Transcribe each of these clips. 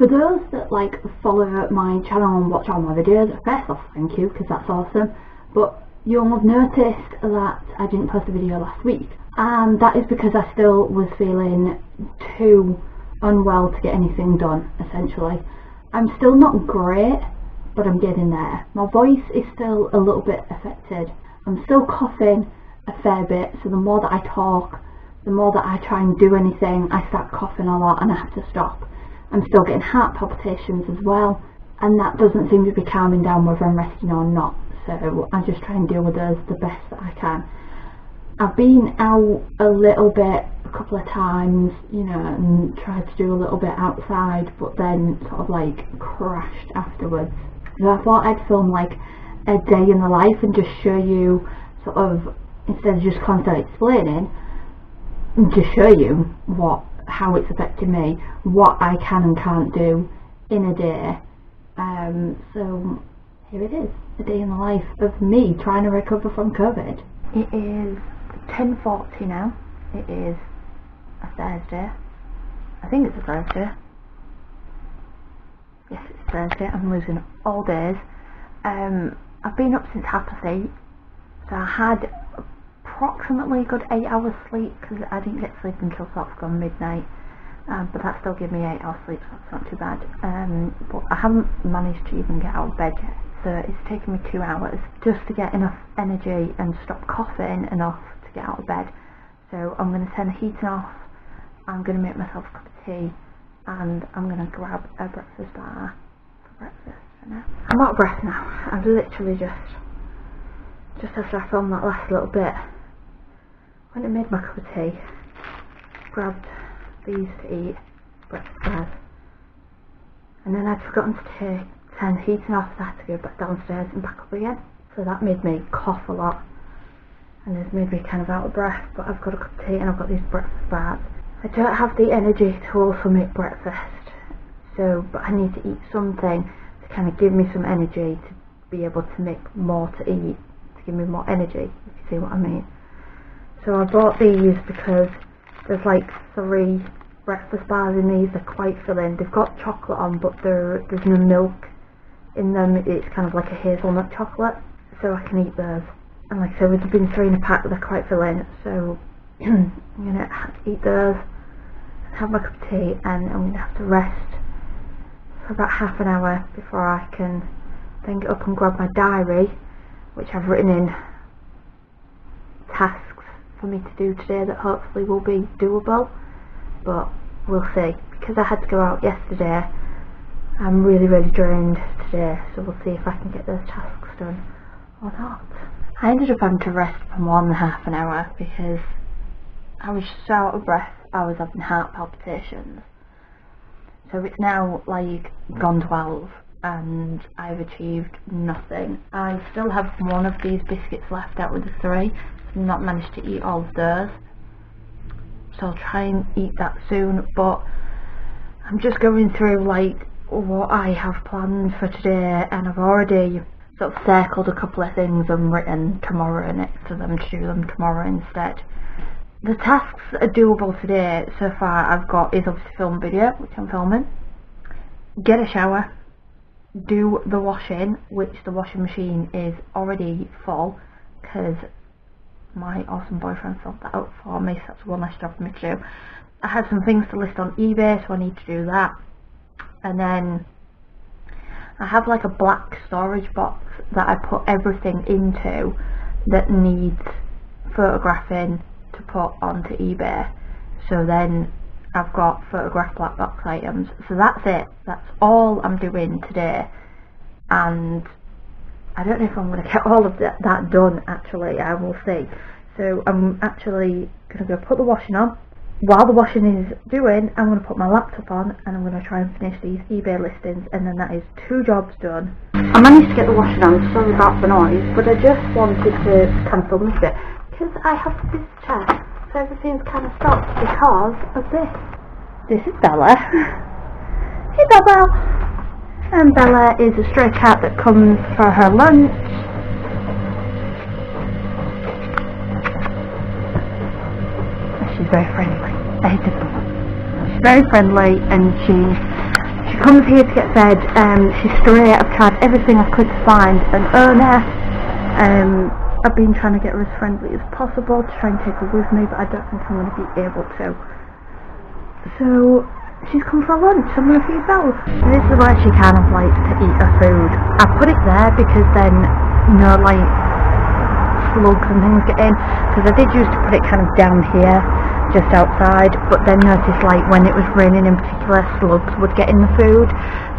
For those that like follow my channel and watch all my videos, first off thank you, because that's awesome, but you'll have noticed that I didn't post a video last week, and that is because I still was feeling too unwell to get anything done, essentially. I'm still not great, but I'm getting there. My voice is still a little bit affected. I'm still coughing a fair bit, so the more that I talk, the more that I try and do anything, I start coughing a lot and I have to stop. I'm still getting heart palpitations as well, and that doesn't seem to be calming down whether I'm resting or not, so I just try and deal with those the best that I can. I've been out a little bit a couple of times, you know, and tried to do a little bit outside, but then sort of like crashed afterwards. So I thought I'd film like a day in the life and just show you sort of, instead of just constantly explaining, just show you how it's affected me, what I can and can't do in a day. So here it is, a day in the life of me trying to recover from COVID. It is 10:40 now. It is a Thursday. I think it's a Thursday. Yes, it's Thursday. I'm losing all days. I've been up since 8:30, so I had approximately a good 8 hours sleep because I didn't get sleep until sort of gone midnight, but that still gave me 8 hours sleep, so that's not too bad. But I haven't managed to even get out of bed yet, so it's taken me 2 hours just to get enough energy and stop coughing enough to get out of bed. So I'm going to turn the heating off, I'm going to make myself a cup of tea, and I'm going to grab a breakfast bar for breakfast for now. I'm out of breath now. I've literally just after I filmed that last little bit, went and made my cup of tea, grabbed these to eat, breakfast bars, and then I'd forgotten to turn the heating off, so I had to go back downstairs and back up again. So that made me cough a lot, and it's made me kind of out of breath, but I've got a cup of tea and I've got these breakfast bars. I don't have the energy to also make breakfast, but I need to eat something to kind of give me some energy to be able to make more to eat, to give me more energy, if you see what I mean. So I bought these because there's like 3 breakfast bars in these. They're quite filling. They've got chocolate on, but there's no milk in them. It's kind of like a hazelnut chocolate, so I can eat those. And like I said, they've been 3 in a pack, but they're quite filling, so I'm gonna have to eat those, have my cup of tea, and I'm gonna have to rest for about half an hour before I can then get up and grab my diary, which I've written in tasks for me to do today that hopefully will be doable, but we'll see. Because I had to go out yesterday, I'm really drained today, so we'll see if I can get those tasks done or not. I ended up having to rest for more than half an hour because I was so out of breath. I was having heart palpitations. So it's now like gone 12 and I've achieved nothing. I still have one of these biscuits left out with the 3. I've not managed to eat all of those, so I'll try and eat that soon, but I'm just going through like what I have planned for today, and I've already sort of circled a couple of things and written tomorrow next to them to do them tomorrow instead. The tasks that are doable today so far I've got is obviously film video, which I'm filming, get a shower, do the washing, which the washing machine is already full because my awesome boyfriend filled that out for me, so that's one less job for me to do. I have some things to list on eBay, so I need to do that. And then I have like a black storage box that I put everything into that needs photographing to put onto eBay. So then I've got photographed black box items. So that's it. That's all I'm doing today. And I don't know if I'm going to get all of that done actually. I will see. So I'm actually going to go put the washing on. While the washing is doing, I'm going to put my laptop on and I'm going to try and finish these eBay listings, and then that is 2 jobs done. I managed to get the washing on, sorry about the noise, but I just wanted to kind of film this bit because I have a visitor, so everything's kind of stopped because of this. This is Bella. Hey Bella! And Bella is a stray cat that comes for her lunch. She's very friendly. She's very friendly, and She comes here to get fed. She's stray. I've tried everything I could to find an owner. I've been trying to get her as friendly as possible to try and take her with me, but I don't think I'm going to be able to. So she's come for lunch. I'm going to feed Belle. This is where she kind of likes to eat her food. I put it there because then no like slugs and things get in, because I did used to put it kind of down here just outside, but then noticed like when it was raining in particular, slugs would get in the food,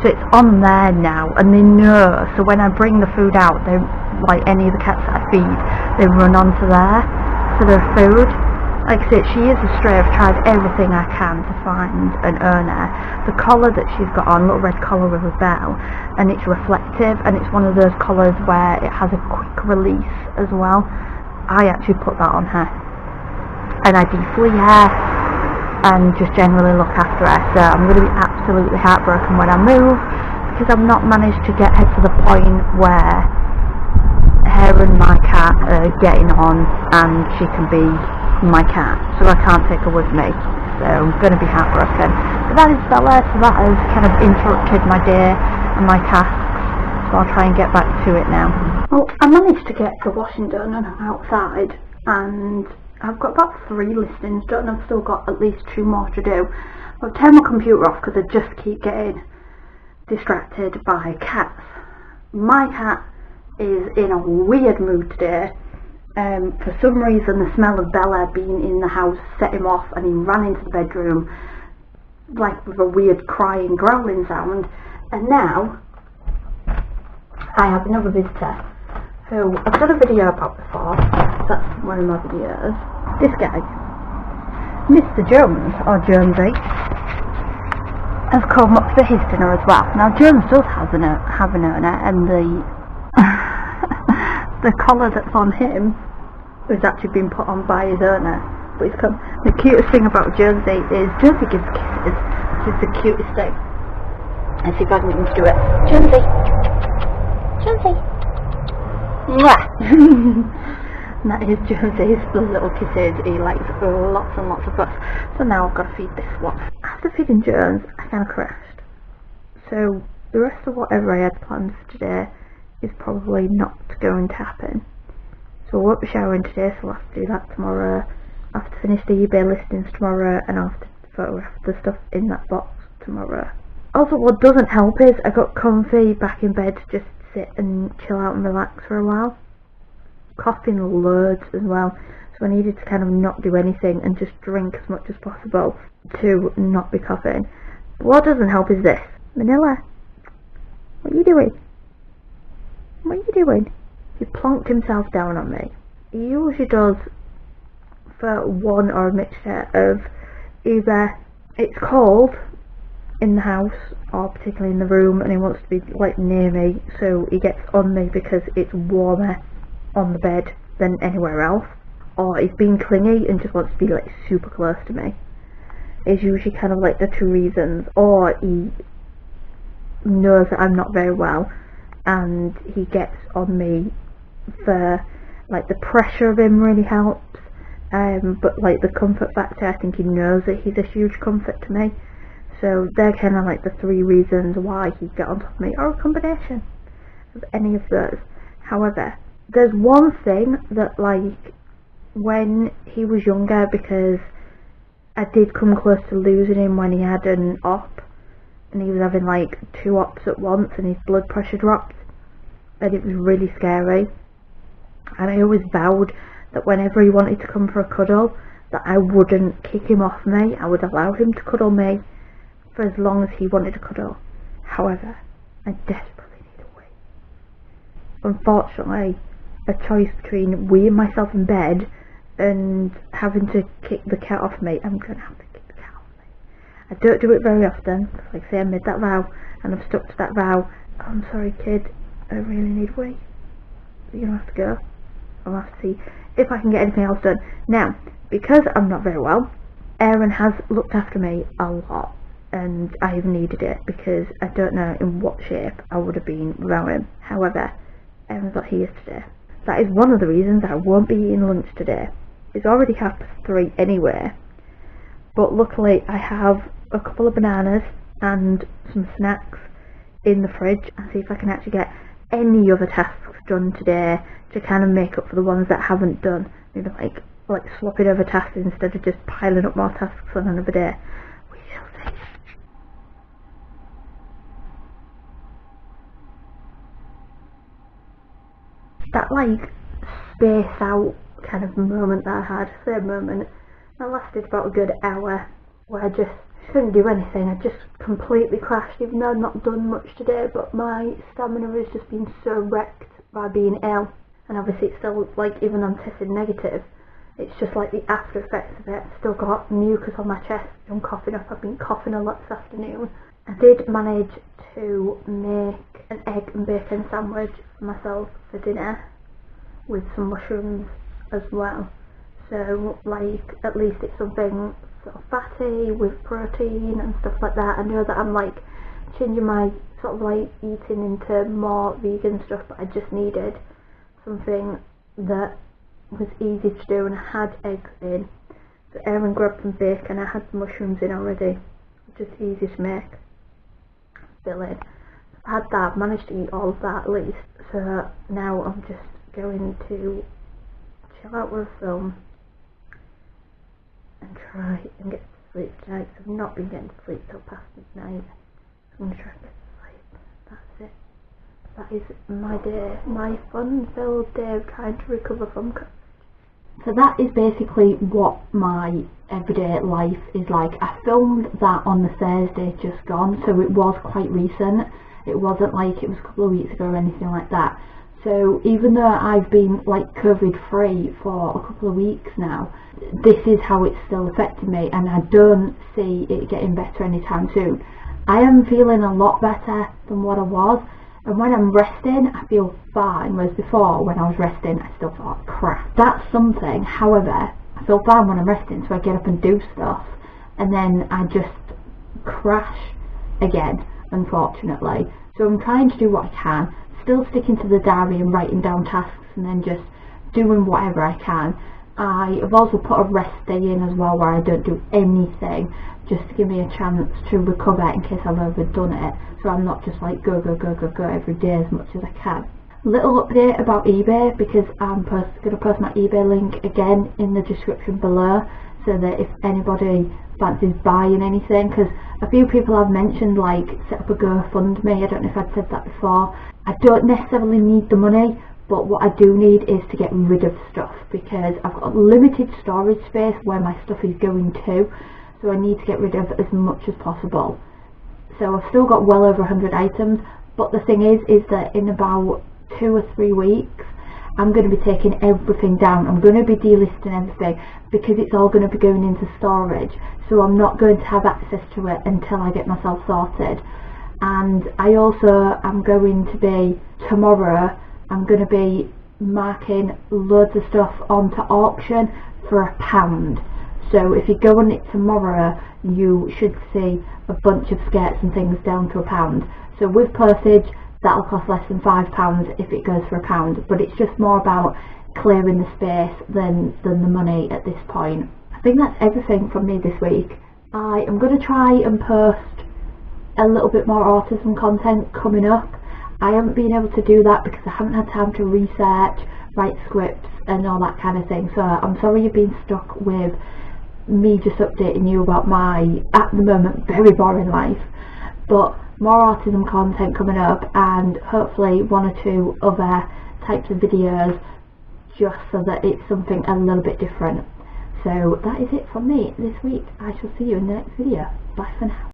so it's on there now, and they know, so when I bring the food out, they, like any of the cats that I feed, they run onto there for their food. Like I said, she is a stray. I've tried everything I can to find an owner. The collar that she's got on, little red collar with a bell, and it's reflective, and it's one of those collars where it has a quick release as well. I actually put that on her, and I deflea her and just generally look after her. So I'm going to be absolutely heartbroken when I move, because I've not managed to get her to the point where her and my cat are getting on and she can be my cat, so I can't take her with me, so I'm going to be heartbroken. But that is Bella, so that has kind of interrupted my day and my tasks, so I'll try and get back to it now. Well, I managed to get the washing done and I'm outside, and I've got about 3 listings done. I've still got at least 2 more to do. I've turned my computer off because I just keep getting distracted by cats. My cat is in a weird mood today. For some reason the smell of Bella being in the house set him off, and he ran into the bedroom like with a weird crying, growling sound, and now I have another visitor who I've done a video about before. That's one of my videos. This guy, Mr. Jones, or Jonesy, has come up for his dinner as well. Now Jones does have an owner, and the collar that's on him has actually been put on by his owner, but he's come. The cutest thing about Jonesy is Jonesy gives kisses, which is the cutest thing. Let's see if I can get him to do it. Jonesy! Jonesy! Mwah! And that is Jonesy's little kisses. He likes lots and lots of fuss. So now I've got to feed this one. After feeding Jones, I kind of crashed. So the rest of whatever I had planned for today is probably not going to happen. So I won't be showering today, so I'll have to do that tomorrow. I have to finish the eBay listings tomorrow, and I'll have to photograph the stuff in that box tomorrow. Also, what doesn't help is I got comfy back in bed to just sit and chill out and relax for a while. Coughing loads as well, so I needed to kind of not do anything and just drink as much as possible to not be coughing. But what doesn't help is this. Manila, what are you doing? What are you doing? He plonked himself down on me. He usually does for one or a mixture of either it's cold in the house or particularly in the room, and he wants to be like near me, so he gets on me because it's warmer on the bed than anywhere else, or he's being clingy and just wants to be like super close to me. It's usually kind of like the 2 reasons, or he knows that I'm not very well and he gets on me for like the pressure of him really helps, but like the comfort factor, I think he knows that he's a huge comfort to me. So they're kind of like the 3 reasons why he'd get on top of me, or a combination of any of those. However, there's one thing that, like, when he was younger, because I did come close to losing him when he had an op, and he was having like 2 ops at once and his blood pressure dropped, and it was really scary. And I always vowed that whenever he wanted to come for a cuddle, that I wouldn't kick him off me, I would allow him to cuddle me for as long as he wanted to cuddle. However, I desperately need a wee. Unfortunately, a choice between weeing myself in bed and having to kick the cat off me, I'm going to have to kick the cat off me. I don't do it very often, like I say, I made that vow and I've stuck to that vow. I'm sorry kid, I really need a wee. You're going to have to go. I'll have to see if I can get anything else done. Now, because I'm not very well, Aaron has looked after me a lot, and I've needed it because I don't know in what shape I would have been without him. However, Aaron's not here today. That is one of the reasons I won't be eating lunch today. It's already 3:30 anyway, but luckily I have a couple of bananas and some snacks in the fridge and see if I can actually get any other tasks done today to kind of make up for the ones that I haven't done. Maybe like swapping over tasks instead of just piling up more tasks on another day. We shall see. That spaced out kind of moment that I had, same moment, that lasted about a good hour, where I just couldn't do anything. I just completely crashed, even though I've not done much today, but my stamina has just been so wrecked by being ill. And obviously it's still, even though I'm tested negative, it's just the after effects of it. I've still got mucus on my chest, I'm coughing up, I've been coughing a lot this afternoon. I did manage to make an egg and bacon sandwich for myself for dinner, with some mushrooms as well. So at least it's something sort of fatty with protein and stuff like that. I know that I'm changing my eating into more vegan stuff, but I just needed something that was easy to do, and I had eggs in. So Erin grabbed some bacon, I had the mushrooms in already, just easy to make. Filling. I had that, managed to eat all of that at least. So now I'm just going to chill out with a film and try and get to sleep tonight. So I've not been getting to sleep till past midnight. So I'm going to try and get to sleep. That's it. That is my day, my fun-filled day of trying to recover from COVID. So that is basically what my everyday life is like. I filmed that on the Thursday just gone, so it was quite recent. It wasn't like it was a couple of weeks ago or anything like that. So even though I've been COVID free for a couple of weeks now, this is how it's still affecting me, and I don't see it getting better anytime soon. I am feeling a lot better than what I was, and when I'm resting I feel fine, whereas before when I was resting I still felt crap. That's something. However, I feel fine when I'm resting, so I get up and do stuff, and then I just crash again, unfortunately. So I'm trying to do what I can, still sticking to the diary and writing down tasks, and then just doing whatever I can. I have also put a rest day in as well, where I don't do anything, just to give me a chance to recover in case I've overdone it, so I'm not just go every day as much as I can. Little update about eBay, because I'm going to post my eBay link again in the description below, so that if anybody fancies buying anything, because a few people have mentioned set up a GoFundMe. I don't know if I'd said that before. I don't necessarily need the money, but what I do need is to get rid of stuff, because I've got limited storage space where my stuff is going to, so I need to get rid of as much as possible. So I've still got well over 100 items, but the thing is that in about 2 or 3 weeks I'm going to be taking everything down. I'm going to be delisting everything, because it's all going to be going into storage, so I'm not going to have access to it until I get myself sorted. And I also am going to be, tomorrow, I'm going to be marking loads of stuff onto auction for £1. So if you go on it tomorrow, you should see a bunch of skirts and things down to £1. So with postage, that'll cost less than £5 if it goes for £1, but it's just more about clearing the space than the money at this point. I think that's everything from me this week. I am going to try and post a little bit more autism content coming up. I haven't been able to do that because I haven't had time to research, write scripts and all that kind of thing, so I'm sorry you've been stuck with me just updating you about my, at the moment, very boring life. But more autism content coming up, and hopefully 1 or 2 other types of videos, just so that it's something a little bit different. So that is it from me this week. I shall see you in the next video. Bye for now.